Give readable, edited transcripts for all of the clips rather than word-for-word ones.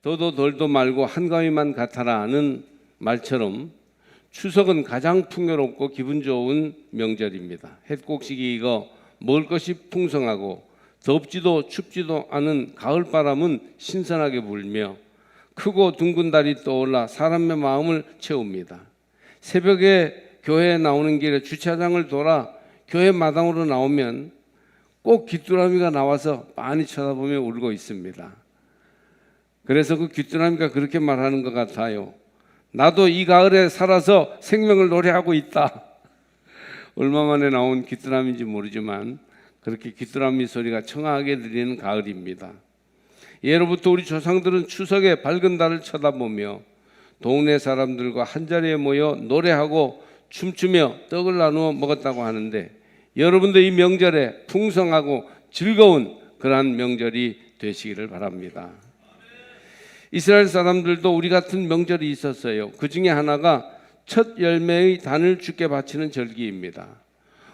더도 덜도 말고 한가위만 같아라는 말처럼 추석은 가장 풍요롭고 기분 좋은 명절입니다. 햇곡식이 익어 먹을 것이 풍성하고 덥지도 춥지도 않은 가을바람은 신선하게 불며 크고 둥근 달이 떠올라 사람의 마음을 채웁니다. 새벽에 교회에 나오는 길에 주차장을 돌아 교회 마당으로 나오면 꼭 귀뚜라미가 나와서 빤히 쳐다보며 울고 있습니다. 그래서 그 귀뚜라미가 그렇게 말하는 것 같아요. 나도 이 가을에 살아서 생명을 노래하고 있다. 얼마 만에 나온 귀뚜라미인지 모르지만 그렇게 귀뚜라미 소리가 청아하게 들리는 가을입니다. 예로부터 우리 조상들은 추석에 밝은 달을 쳐다보며 동네 사람들과 한자리에 모여 노래하고 춤추며 떡을 나누어 먹었다고 하는데, 여러분도 이 명절에 풍성하고 즐거운 그러한 명절이 되시기를 바랍니다. 이스라엘 사람들도 우리 같은 명절이 있었어요. 그 중에 하나가 첫 열매의 단을 주께 바치는 절기입니다.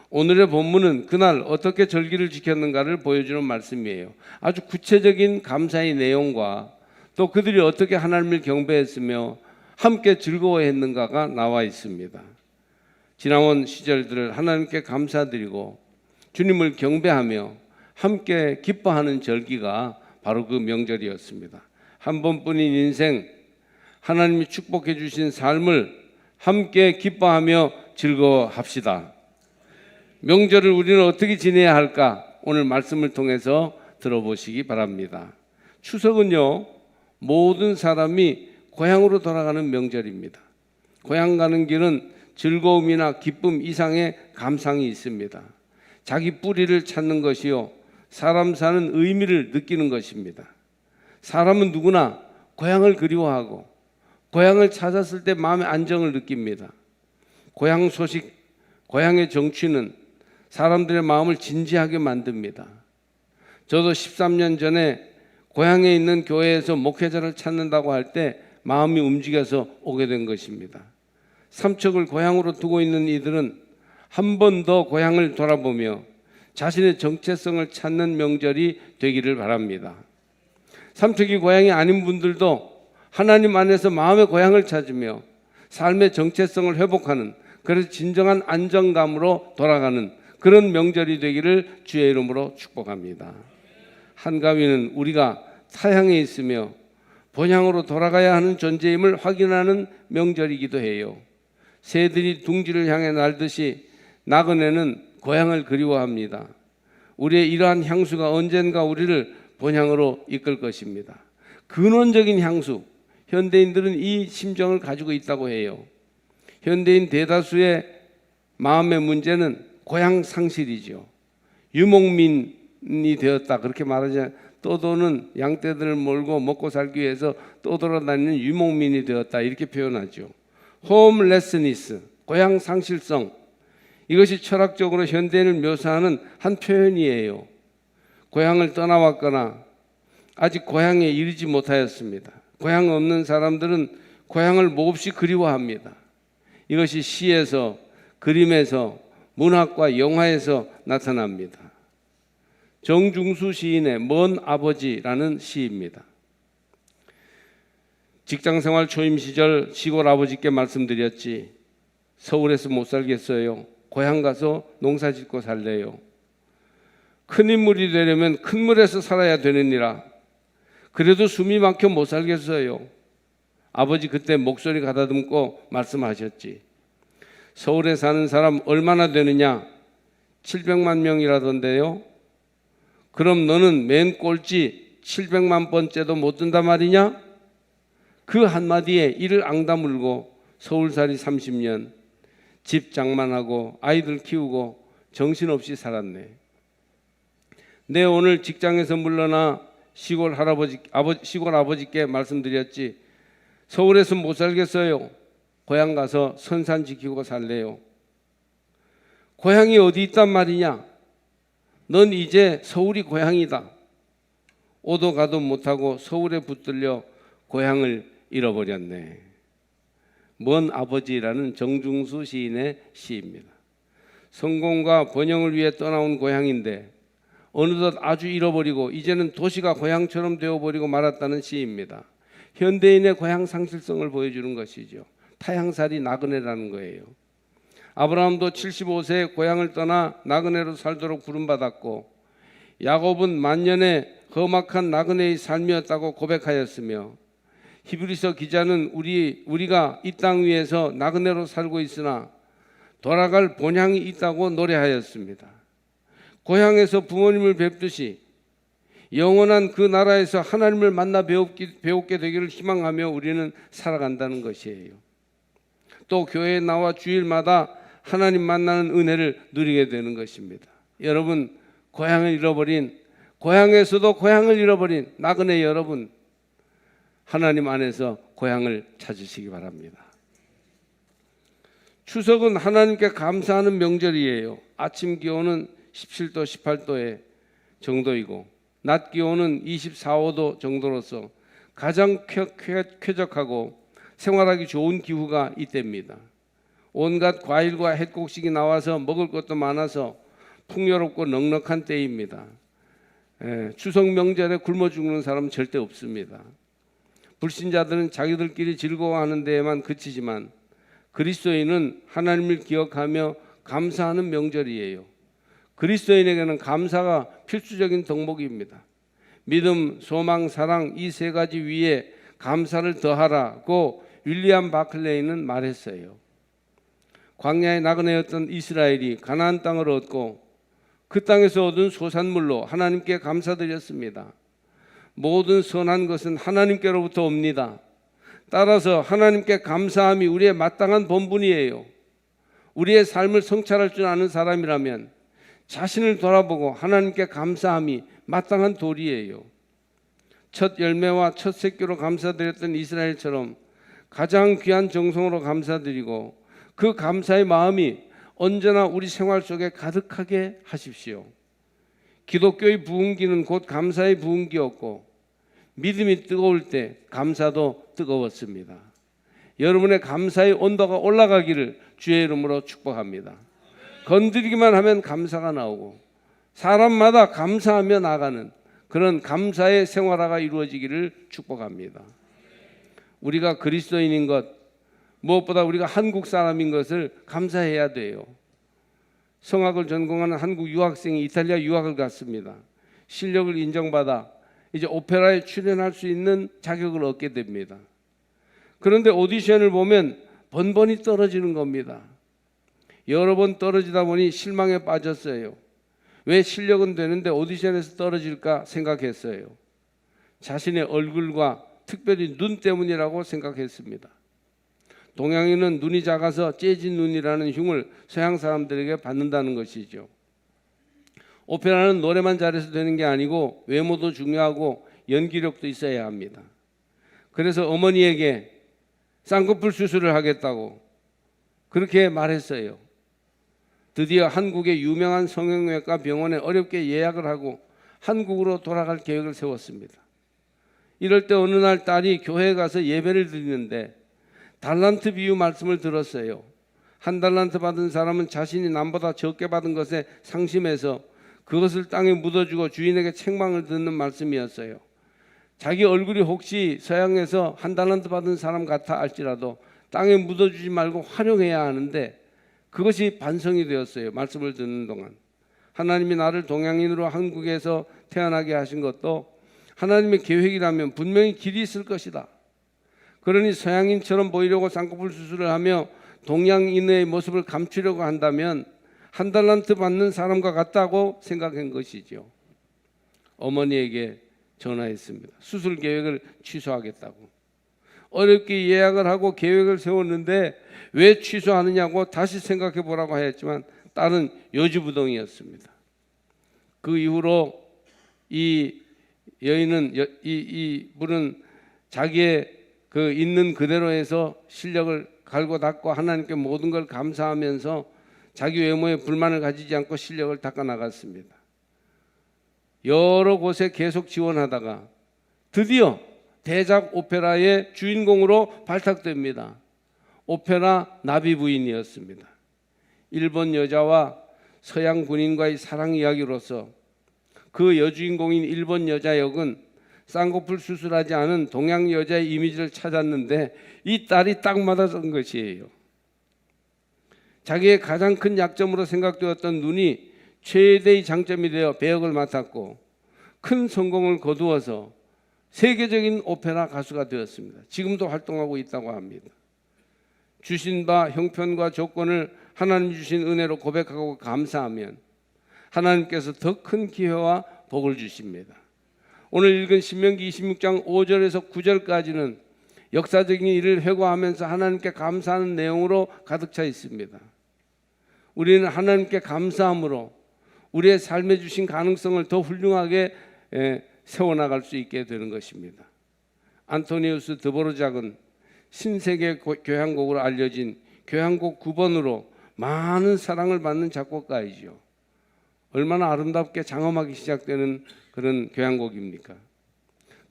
오늘의 본문은 그날 어떻게 절기를 지켰는가를 보여주는 말씀이에요. 아주 구체적인 감사의 내용과 또 그들이 어떻게 하나님을 경배했으며 함께 즐거워했는가가 나와 있습니다. 지나온 시절들을 하나님께 감사드리고 주님을 경배하며 함께 기뻐하는 절기가 바로 그 명절이었습니다. 한 번뿐인 인생, 하나님이 축복해 주신 삶을 함께 기뻐하며 즐거워합시다. 명절을 우리는 어떻게 지내야 할까? 오늘 말씀을 통해서 들어보시기 바랍니다. 추석은요, 모든 사람이 고향으로 돌아가는 명절입니다. 고향 가는 길은 즐거움이나 기쁨 이상의 감상이 있습니다. 자기 뿌리를 찾는 것이요, 사람 사는 의미를 느끼는 것입니다. 사람은 누구나 고향을 그리워하고 고향을 찾았을 때 마음의 안정을 느낍니다. 고향 소식, 고향의 정취는 사람들의 마음을 진지하게 만듭니다. 저도 13년 전에 고향에 있는 교회에서 목회자를 찾는다고 할 때 마음이 움직여서 오게 된 것입니다. 삼척을 고향으로 두고 있는 이들은 한 번 더 고향을 돌아보며 자신의 정체성을 찾는 명절이 되기를 바랍니다. 삼척이 고향이 아닌 분들도 하나님 안에서 마음의 고향을 찾으며 삶의 정체성을 회복하는, 그래서 진정한 안정감으로 돌아가는 그런 명절이 되기를 주의 이름으로 축복합니다. 한가위는 우리가 타향에 있으며 본향으로 돌아가야 하는 존재임을 확인하는 명절이기도 해요. 새들이 둥지를 향해 날듯이 나그네는 고향을 그리워합니다. 우리의 이러한 향수가 언젠가 우리를 본향으로 이끌 것입니다. 근원적인 향수, 현대인들은 이 심정을 가지고 있다고 해요. 현대인 대다수의 마음의 문제는 고향 상실이죠. 유목민이 되었다, 그렇게 말하지, 떠도는 양떼들을 몰고 먹고 살기 위해서 떠돌아다니는 유목민이 되었다, 이렇게 표현하죠. 홈레스니스, 고향 상실성, 이것이 철학적으로 현대인을 묘사하는 한 표현이에요. 고향을 떠나왔거나 아직 고향에 이르지 못하였습니다. 고향 없는 사람들은 고향을 몹시 그리워합니다. 이것이 시에서, 그림에서, 문학과 영화에서 나타납니다. 정중수 시인의 먼 아버지라는 시입니다. 직장생활 초임 시절 시골 아버지께 말씀드렸지, 서울에서 못 살겠어요. 고향 가서 농사 짓고 살래요. 큰 인물이 되려면 큰 물에서 살아야 되느니라. 그래도 숨이 막혀 못 살겠어요. 아버지 그때 목소리 가다듬고 말씀하셨지. 서울에 사는 사람 얼마나 되느냐? 700만 명이라던데요. 그럼 너는 맨 꼴찌 700만 번째도 못 든단 말이냐? 그 한마디에 이를 앙다물고 서울살이 30년, 집 장만하고 아이들 키우고 정신없이 살았네. 내 오늘 직장에서 물러나 시골 아버지께 말씀드렸지. 서울에서 못 살겠어요. 고향 가서 선산 지키고 살래요. 고향이 어디 있단 말이냐? 넌 이제 서울이 고향이다. 오도 가도 못하고 서울에 붙들려 고향을 잃어버렸네. 먼 아버지라는 정중수 시인의 시입니다. 성공과 번영을 위해 떠나온 고향인데 어느덧 아주 잃어버리고 이제는 도시가 고향처럼 되어버리고 말았다는 시입니다. 현대인의 고향 상실성을 보여주는 것이죠. 타향살이 나그네라는 거예요. 아브라함도 75세에 고향을 떠나 나그네로 살도록 부름받았고 야곱은 만년의 험악한 나그네의 삶이었다고 고백하였으며 히브리서 기자는 우리가 이 땅 위에서 나그네로 살고 있으나 돌아갈 본향이 있다고 노래하였습니다. 고향에서 부모님을 뵙듯이 영원한 그 나라에서 하나님을 만나 배우게 되기를 희망하며 우리는 살아간다는 것이에요. 또 교회에 나와 주일마다 하나님 만나는 은혜를 누리게 되는 것입니다. 여러분, 고향에서도 고향을 잃어버린 나그네 여러분, 하나님 안에서 고향을 찾으시기 바랍니다. 추석은 하나님께 감사하는 명절이에요. 아침 기온은 17도, 18도의 정도이고 낮 기온은 24, 5도 정도로서 가장 쾌적하고 생활하기 좋은 기후가 이때입니다. 온갖 과일과 햇곡식이 나와서 먹을 것도 많아서 풍요롭고 넉넉한 때입니다. 추석 명절에 굶어 죽는 사람은 절대 없습니다. 불신자들은 자기들끼리 즐거워하는 데에만 그치지만 그리스도인은 하나님을 기억하며 감사하는 명절이에요. 그리스도인에게는 감사가 필수적인 덕목입니다. 믿음, 소망, 사랑 이 세 가지 위에 감사를 더하라고 윌리엄 바클레이는 말했어요. 광야의 나그네였던 이스라엘이 가나안 땅을 얻고 그 땅에서 얻은 소산물로 하나님께 감사드렸습니다. 모든 선한 것은 하나님께로부터 옵니다. 따라서 하나님께 감사함이 우리의 마땅한 본분이에요. 우리의 삶을 성찰할 줄 아는 사람이라면 자신을 돌아보고 하나님께 감사함이 마땅한 도리예요. 첫 열매와 첫 새끼로 감사드렸던 이스라엘처럼 가장 귀한 정성으로 감사드리고 그 감사의 마음이 언제나 우리 생활 속에 가득하게 하십시오. 기독교의 부흥기는 곧 감사의 부흥기였고 믿음이 뜨거울 때 감사도 뜨거웠습니다. 여러분의 감사의 온도가 올라가기를 주의 이름으로 축복합니다. 건드리기만 하면 감사가 나오고 사람마다 감사하며 나가는 그런 감사의 생활화가 이루어지기를 축복합니다. 우리가 그리스도인인 것, 무엇보다 우리가 한국 사람인 것을 감사해야 돼요. 성악을 전공하는 한국 유학생이 이탈리아 유학을 갔습니다. 실력을 인정받아 이제 오페라에 출연할 수 있는 자격을 얻게 됩니다. 그런데 오디션을 보면 번번이 떨어지는 겁니다. 여러 번 떨어지다 보니 실망에 빠졌어요. 왜 실력은 되는데 오디션에서 떨어질까 생각했어요. 자신의 얼굴과 특별히 눈 때문이라고 생각했습니다. 동양인은 눈이 작아서 째진 눈이라는 흉을 서양 사람들에게 받는다는 것이죠. 오페라는 노래만 잘해서 되는 게 아니고 외모도 중요하고 연기력도 있어야 합니다. 그래서 어머니에게 쌍꺼풀 수술을 하겠다고 그렇게 말했어요. 드디어 한국의 유명한 성형외과 병원에 어렵게 예약을 하고 한국으로 돌아갈 계획을 세웠습니다. 이럴 때 어느 날 딸이 교회에 가서 예배를 드리는데 달란트 비유 말씀을 들었어요. 한 달란트 받은 사람은 자신이 남보다 적게 받은 것에 상심해서 그것을 땅에 묻어주고 주인에게 책망을 듣는 말씀이었어요. 자기 얼굴이 혹시 서양에서 한 달란트 받은 사람 같아 할지라도 땅에 묻어주지 말고 활용해야 하는데 그것이 반성이 되었어요. 말씀을 듣는 동안. 하나님이 나를 동양인으로 한국에서 태어나게 하신 것도 하나님의 계획이라면 분명히 길이 있을 것이다. 그러니 서양인처럼 보이려고 쌍꺼풀 수술을 하며 동양인의 모습을 감추려고 한다면 한 달란트 받는 사람과 같다고 생각한 것이죠. 어머니에게 전화했습니다. 수술 계획을 취소하겠다고. 어렵게 예약을 하고 계획을 세웠는데 왜 취소하느냐고 다시 생각해 보라고 하였지만 딸은 요지부동이었습니다. 그 이후로 이 여인은 이 분은 자기의 그 있는 그대로 해서 실력을 갈고 닦고 하나님께 모든 걸 감사하면서 자기 외모에 불만을 가지지 않고 실력을 닦아 나갔습니다. 여러 곳에 계속 지원하다가 드디어 대작 오페라의 주인공으로 발탁됩니다. 오페라 나비 부인이었습니다. 일본 여자와 서양 군인과의 사랑 이야기로서 그 여주인공인 일본 여자 역은 쌍꺼풀 수술하지 않은 동양 여자의 이미지를 찾았는데 이 딸이 딱 맞았던 것이에요. 자기의 가장 큰 약점으로 생각되었던 눈이 최대의 장점이 되어 배역을 맡았고 큰 성공을 거두어서 세계적인 오페라 가수가 되었습니다. 지금도 활동하고 있다고 합니다. 주신 바 형편과 조건을 하나님 주신 은혜로 고백하고 감사하면 하나님께서 더 큰 기회와 복을 주십니다. 오늘 읽은 신명기 26장 5절에서 9절까지는 역사적인 일을 회고하면서 하나님께 감사하는 내용으로 가득 차 있습니다. 우리는 하나님께 감사함으로 우리의 삶에 주신 가능성을 더 훌륭하게 세워나갈 수 있게 되는 것입니다. 안토니우스 드보르작은 신세계 교향곡으로 알려진 교향곡 9번으로 많은 사랑을 받는 작곡가이죠. 얼마나 아름답게 장엄하게 시작되는 그런 교향곡입니까?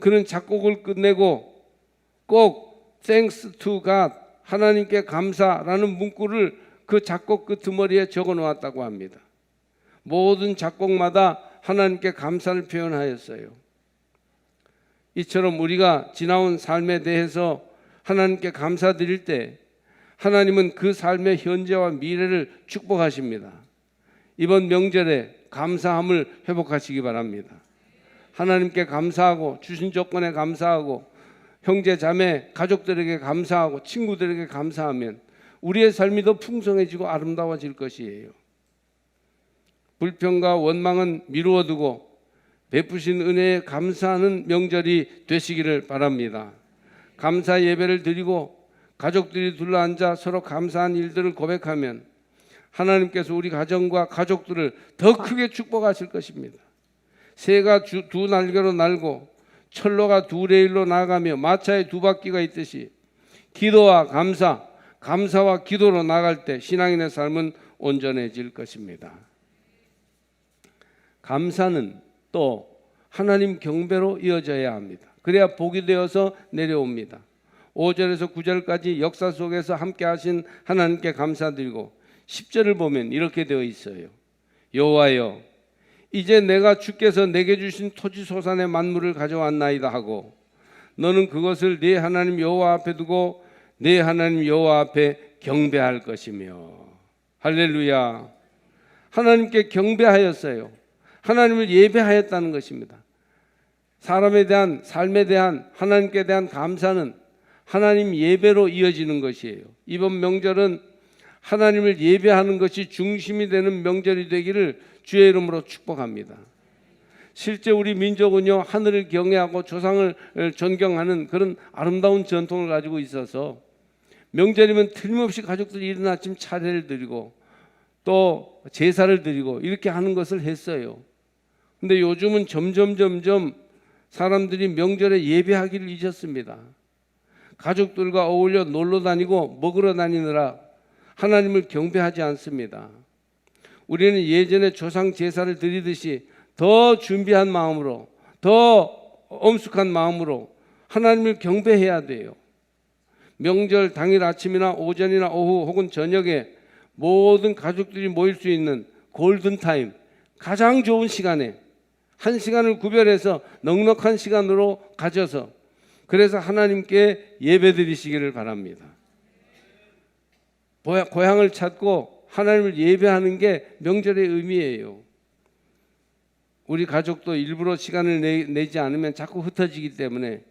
그는 작곡을 끝내고 꼭 Thanks to God, 하나님께 감사라는 문구를 그 작곡 끄트머리에 적어 놓았다고 합니다. 모든 작곡마다 하나님께 감사를 표현하였어요. 이처럼 우리가 지나온 삶에 대해서 하나님께 감사드릴 때 하나님은 그 삶의 현재와 미래를 축복하십니다. 이번 명절에 감사함을 회복하시기 바랍니다. 하나님께 감사하고 주신 조건에 감사하고 형제 자매 가족들에게 감사하고 친구들에게 감사하면 우리의 삶이 더 풍성해지고 아름다워질 것이에요. 불평과 원망은 미루어두고 베푸신 은혜에 감사하는 명절이 되시기를 바랍니다. 감사 예배를 드리고 가족들이 둘러앉아 서로 감사한 일들을 고백하면 하나님께서 우리 가정과 가족들을 더 크게 축복하실 것입니다. 새가 두 날개로 날고 철로가 두 레일로 나가며 마차에 두 바퀴가 있듯이 기도와 감사와 기도로 나갈 때 신앙인의 삶은 온전해질 것입니다. 감사는 또 하나님 경배로 이어져야 합니다. 그래야 복이 되어서 내려옵니다. 5절에서 9절까지 역사 속에서 함께 하신 하나님께 감사드리고 10절을 보면 이렇게 되어 있어요. 여호와여, 이제 내가 주께서 내게 주신 토지 소산의 만물을 가져왔나이다 하고 너는 그것을 네 하나님 여호와 앞에 두고 네 하나님 여호와 앞에 경배할 것이며. 할렐루야. 하나님께 경배하였어요. 하나님을 예배하였다는 것입니다. 사람에 대한 삶에 대한 하나님께 대한 감사는 하나님 예배로 이어지는 것이에요. 이번 명절은 하나님을 예배하는 것이 중심이 되는 명절이 되기를 주의 이름으로 축복합니다. 실제 우리 민족은요, 하늘을 경외하고 조상을 존경하는 그런 아름다운 전통을 가지고 있어서 명절이면 틀림없이 가족들이 이른 아침 차례를 드리고 또 제사를 드리고 이렇게 하는 것을 했어요. 근데 요즘은 점점 사람들이 명절에 예배하기를 잊었습니다. 가족들과 어울려 놀러 다니고 먹으러 다니느라 하나님을 경배하지 않습니다. 우리는 예전에 조상 제사를 드리듯이 더 준비한 마음으로, 더 엄숙한 마음으로 하나님을 경배해야 돼요. 명절 당일 아침이나 오전이나 오후 혹은 저녁에 모든 가족들이 모일 수 있는 골든타임, 가장 좋은 시간에 한 시간을 구별해서 넉넉한 시간으로 가져서 그래서 하나님께 예배드리시기를 바랍니다. 고향을 찾고 하나님을 예배하는 게 명절의 의미예요. 우리 가족도 일부러 시간을 내지 않으면 자꾸 흩어지기 때문에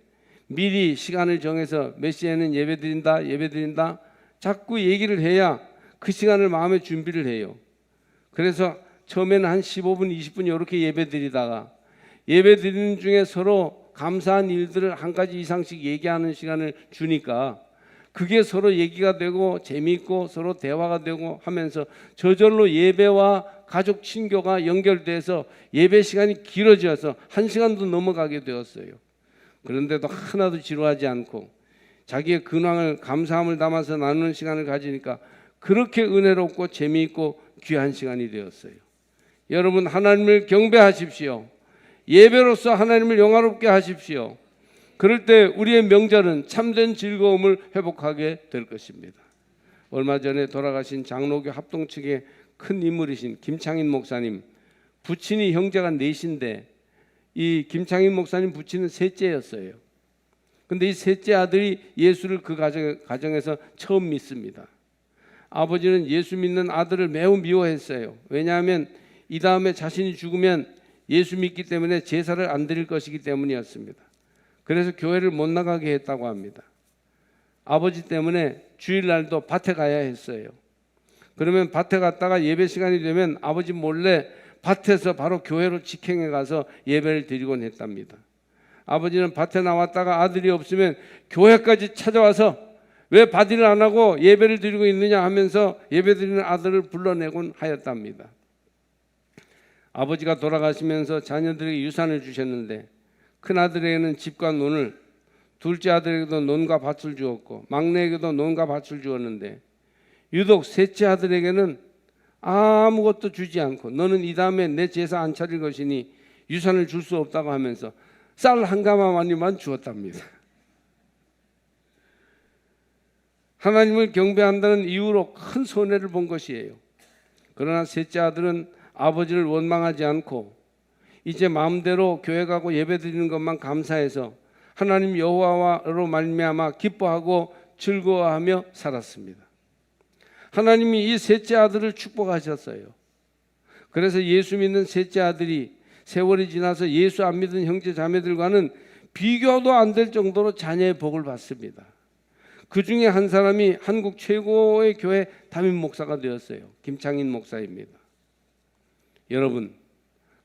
미리 시간을 정해서 몇 시에는 예배드린다 자꾸 얘기를 해야 그 시간을 마음에 준비를 해요. 그래서 처음에는 한 15분 20분 이렇게 예배드리다가 예배드리는 중에 서로 감사한 일들을 한 가지 이상씩 얘기하는 시간을 주니까 그게 서로 얘기가 되고 재미있고 서로 대화가 되고 하면서 저절로 예배와 가족 친교가 연결돼서 예배 시간이 길어져서 1시간도 넘어가게 되었어요. 그런데도 하나도 지루하지 않고 자기의 근황을 감사함을 담아서 나누는 시간을 가지니까 그렇게 은혜롭고 재미있고 귀한 시간이 되었어요. 여러분, 하나님을 경배하십시오. 예배로서 하나님을 영화롭게 하십시오. 그럴 때 우리의 명절은 참된 즐거움을 회복하게 될 것입니다. 얼마 전에 돌아가신 장로교 합동 측의 큰 인물이신 김창인 목사님, 부친이 형제가 넷인데 이 김창인 목사님 부친은 셋째였어요. 근데 이 셋째 아들이 예수를 그 가정에서 처음 믿습니다. 아버지는 예수 믿는 아들을 매우 미워했어요. 왜냐하면 이 다음에 자신이 죽으면 예수 믿기 때문에 제사를 안 드릴 것이기 때문이었습니다. 그래서 교회를 못 나가게 했다고 합니다. 아버지 때문에 주일날도 밭에 가야 했어요. 그러면 밭에 갔다가 예배 시간이 되면 아버지 몰래 밭에서 바로 교회로 직행해 가서 예배를 드리곤 했답니다. 아버지는 밭에 나왔다가 아들이 없으면 교회까지 찾아와서 왜 밭일을 안 하고 예배를 드리고 있느냐 하면서 예배 드리는 아들을 불러내곤 하였답니다. 아버지가 돌아가시면서 자녀들에게 유산을 주셨는데 큰아들에게는 집과 논을, 둘째 아들에게도 논과 밭을 주었고 막내에게도 논과 밭을 주었는데 유독 셋째 아들에게는 아무것도 주지 않고 너는 이 다음에 내 제사 안 차릴 것이니 유산을 줄 수 없다고 하면서 쌀 한 가마만이만 주었답니다. 하나님을 경배한다는 이유로 큰 손해를 본 것이에요. 그러나 셋째 아들은 아버지를 원망하지 않고 이제 마음대로 교회 가고 예배 드리는 것만 감사해서 하나님 여호와로 말미암아 기뻐하고 즐거워하며 살았습니다. 하나님이 이 셋째 아들을 축복하셨어요. 그래서 예수 믿는 셋째 아들이 세월이 지나서 예수 안 믿은 형제 자매들과는 비교도 안 될 정도로 자녀의 복을 받습니다. 그 중에 한 사람이 한국 최고의 교회 담임 목사가 되었어요. 김창인 목사입니다. 여러분,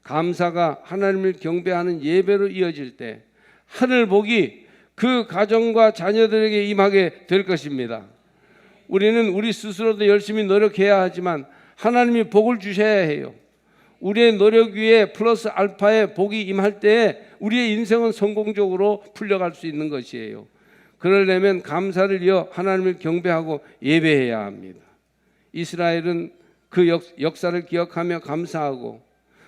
감사가 하나님을 경배하는 예배로 이어질 때 하늘 복이 그 가정과 자녀들에게 임하게 될 것입니다. 우리는 우리 스스로도 열심히 노력해야 하지만 하나님이 복을 주셔야 해요. 우리의 노력 위에 플러스 알파의 복이 임할 때에 우리의 인생은 성공적으로 풀려갈 수 있는 것이에요. 그러려면 감사를 이어 하나님을 경배하고 예배해야 합니다. 이스라엘은 그 역사를 기억하며 감사하고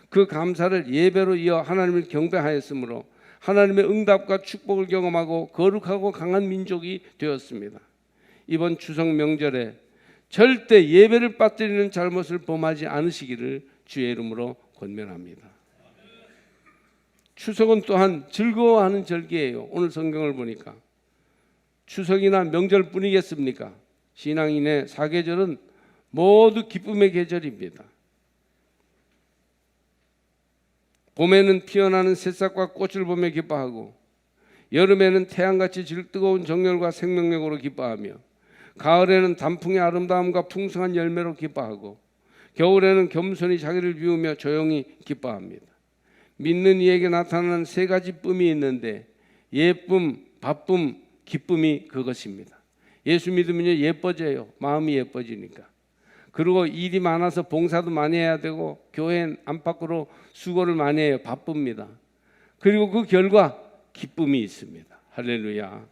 그 감사를 예배로 이어 하나님을 경배하였으므로 하나님의 응답과 축복을 경험하고 거룩하고 강한 민족이 되었습니다. 이번 추석 명절에 절대 예배를 빠뜨리는 잘못을 범하지 않으시기를 주의 이름으로 권면합니다. 추석은 또한 즐거워하는 절기예요. 오늘 성경을 보니까 추석이나 명절뿐이겠습니까? 신앙인의 사계절은 모두 기쁨의 계절입니다. 봄에는 피어나는 새싹과 꽃을 보며 기뻐하고 여름에는 태양같이 뜨거운 정열과 생명력으로 기뻐하며 가을에는 단풍의 아름다움과 풍성한 열매로 기뻐하고 겨울에는 겸손히 자기를 비우며 조용히 기뻐합니다. 믿는 이에게 나타나는 세 가지 쁨이 있는데 예쁨, 바쁨, 기쁨이 그것입니다. 예수 믿으면 예뻐져요. 마음이 예뻐지니까. 그리고 일이 많아서 봉사도 많이 해야 되고 교회 안팎으로 수고를 많이 해요. 바쁩니다. 그리고 그 결과 기쁨이 있습니다. 할렐루야.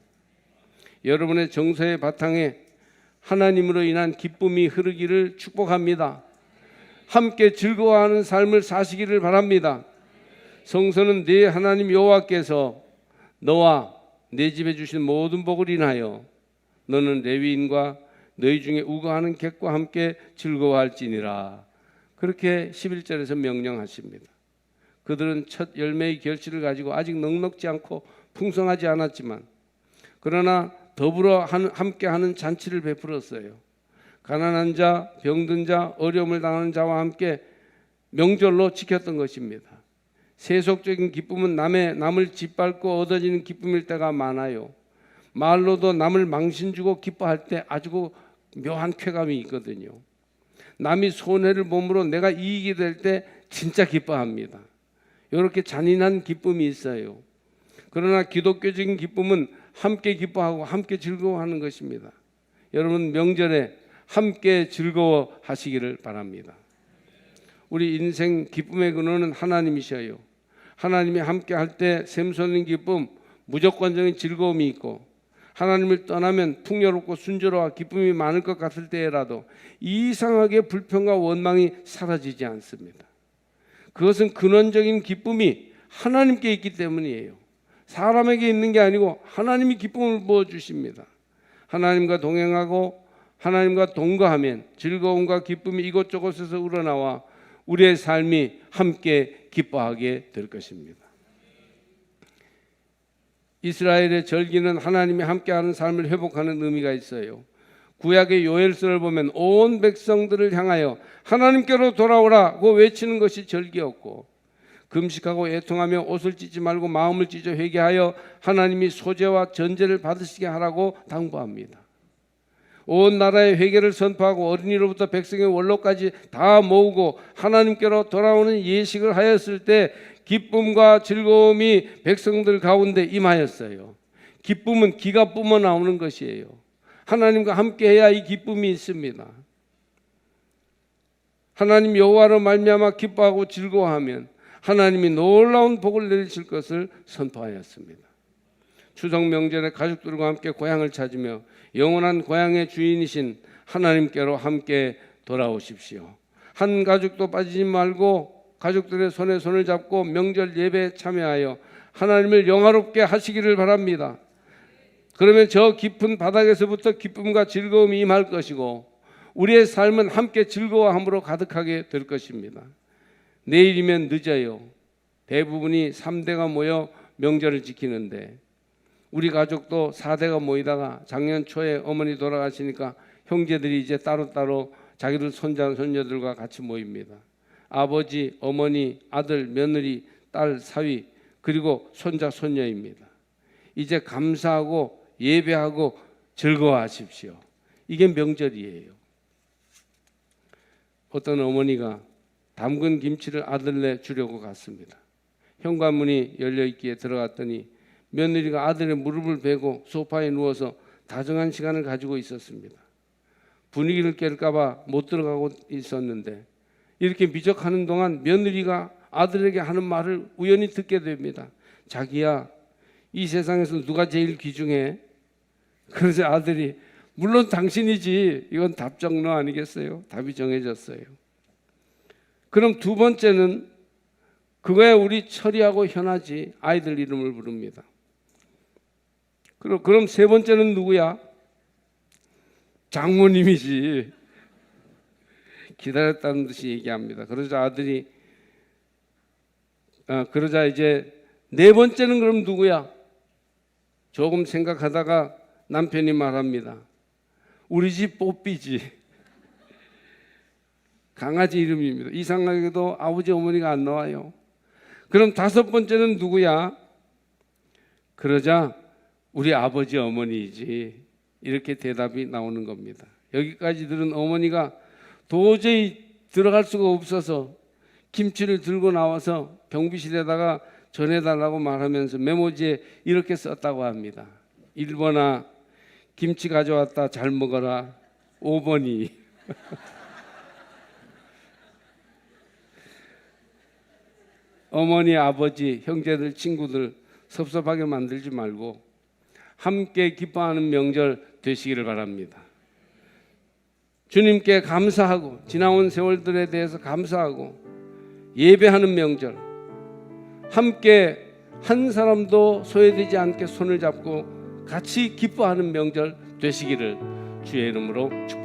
여러분의 정서의 바탕에 하나님으로 인한 기쁨이 흐르기를 축복합니다. 함께 즐거워하는 삶을 사시기를 바랍니다. 성서는 네 하나님 여호와께서 너와 내 집에 주신 모든 복을 인하여 너는 레위인과 너희 중에 우거하는 객과 함께 즐거워할지니라. 그렇게 11절에서 명령하십니다. 그들은 첫 열매의 결실을 가지고 아직 넉넉지 않고 풍성하지 않았지만 그러나 더불어 함께하는 잔치를 베풀었어요. 가난한 자, 병든 자, 어려움을 당하는 자와 함께 명절로 지켰던 것입니다. 세속적인 기쁨은 남을 짓밟고 얻어지는 기쁨일 때가 많아요. 말로도 남을 망신주고 기뻐할 때 아주 묘한 쾌감이 있거든요. 남이 손해를 보므로 내가 이익이 될 때 진짜 기뻐합니다. 이렇게 잔인한 기쁨이 있어요. 그러나 기독교적인 기쁨은 함께 기뻐하고 함께 즐거워하는 것입니다. 여러분 명절에 함께 즐거워하시기를 바랍니다. 우리 인생 기쁨의 근원은 하나님이셔요. 하나님이 함께 할 때 샘솟는 기쁨, 무조건적인 즐거움이 있고 하나님을 떠나면 풍요롭고 순조로워 기쁨이 많을 것 같을 때라도 이상하게 불평과 원망이 사라지지 않습니다. 그것은 근원적인 기쁨이 하나님께 있기 때문이에요. 사람에게 있는 게 아니고 하나님이 기쁨을 부어주십니다. 하나님과 동행하고 하나님과 동거하면 즐거움과 기쁨이 이곳저곳에서 우러나와 우리의 삶이 함께 기뻐하게 될 것입니다. 이스라엘의 절기는 하나님이 함께하는 삶을 회복하는 의미가 있어요. 구약의 요엘서를 보면 온 백성들을 향하여 하나님께로 돌아오라고 외치는 것이 절기였고, 금식하고 애통하며 옷을 찢지 말고 마음을 찢어 회개하여 하나님이 소재와 전제를 받으시게 하라고 당부합니다. 온 나라의 회개를 선포하고 어린이로부터 백성의 원로까지 다 모으고 하나님께로 돌아오는 예식을 하였을 때 기쁨과 즐거움이 백성들 가운데 임하였어요. 기쁨은 기가 뿜어 나오는 것이에요. 하나님과 함께해야 이 기쁨이 있습니다. 하나님 여호와로 말미암아 기뻐하고 즐거워하면 하나님이 놀라운 복을 내리실 것을 선포하였습니다. 추석 명절에 가족들과 함께 고향을 찾으며 영원한 고향의 주인이신 하나님께로 함께 돌아오십시오. 한 가족도 빠지지 말고 가족들의 손에 손을 잡고 명절 예배에 참여하여 하나님을 영화롭게 하시기를 바랍니다. 그러면 저 깊은 바닥에서부터 기쁨과 즐거움이 임할 것이고 우리의 삶은 함께 즐거워함으로 가득하게 될 것입니다. 내일이면 늦어요. 대부분이 3대가 모여 명절을 지키는데 우리 가족도 4대가 모이다가 작년 초에 어머니 돌아가시니까 형제들이 이제 따로따로 자기들 손자 손녀들과 같이 모입니다. 아버지, 어머니, 아들, 며느리, 딸, 사위 그리고 손자 손녀입니다. 이제 감사하고 예배하고 즐거워하십시오. 이게 명절이에요. 어떤 어머니가 담근 김치를 아들네 주려고 갔습니다. 현관문이 열려있기에 들어갔더니 며느리가 아들의 무릎을 베고 소파에 누워서 다정한 시간을 가지고 있었습니다. 분위기를 깰까 봐 못 들어가고 있었는데 이렇게 미적하는 동안 며느리가 아들에게 하는 말을 우연히 듣게 됩니다. 자기야, 이 세상에서 누가 제일 귀중해? 그래서 아들이 물론 당신이지. 이건 답정너 아니겠어요? 답이 정해졌어요. 그럼 두 번째는 그거야 우리 철이하고 현아지. 아이들 이름을 부릅니다. 그럼 세 번째는 누구야? 장모님이지. 기다렸다는 듯이 얘기합니다. 그러자 이제 네 번째는 그럼 누구야? 조금 생각하다가 남편이 말합니다. 우리 집 뽀삐지. 강아지 이름입니다. 이상하게도 아버지 어머니가 안 나와요. 그럼 다섯 번째는 누구야? 그러자 우리 아버지 어머니이지. 이렇게 대답이 나오는 겁니다. 여기까지 들은 어머니가 도저히 들어갈 수가 없어서 김치를 들고 나와서 경비실에다가 전해달라고 말하면서 메모지에 이렇게 썼다고 합니다. 1번아, 김치 가져왔다. 잘 먹어라. 5번이 어머니, 아버지, 형제들, 친구들 섭섭하게 만들지 말고 함께 기뻐하는 명절 되시기를 바랍니다. 주님께 감사하고 지나온 세월들에 대해서 감사하고 예배하는 명절, 함께 한 사람도 소외되지 않게 손을 잡고 같이 기뻐하는 명절 되시기를 주의 이름으로 축복합니다.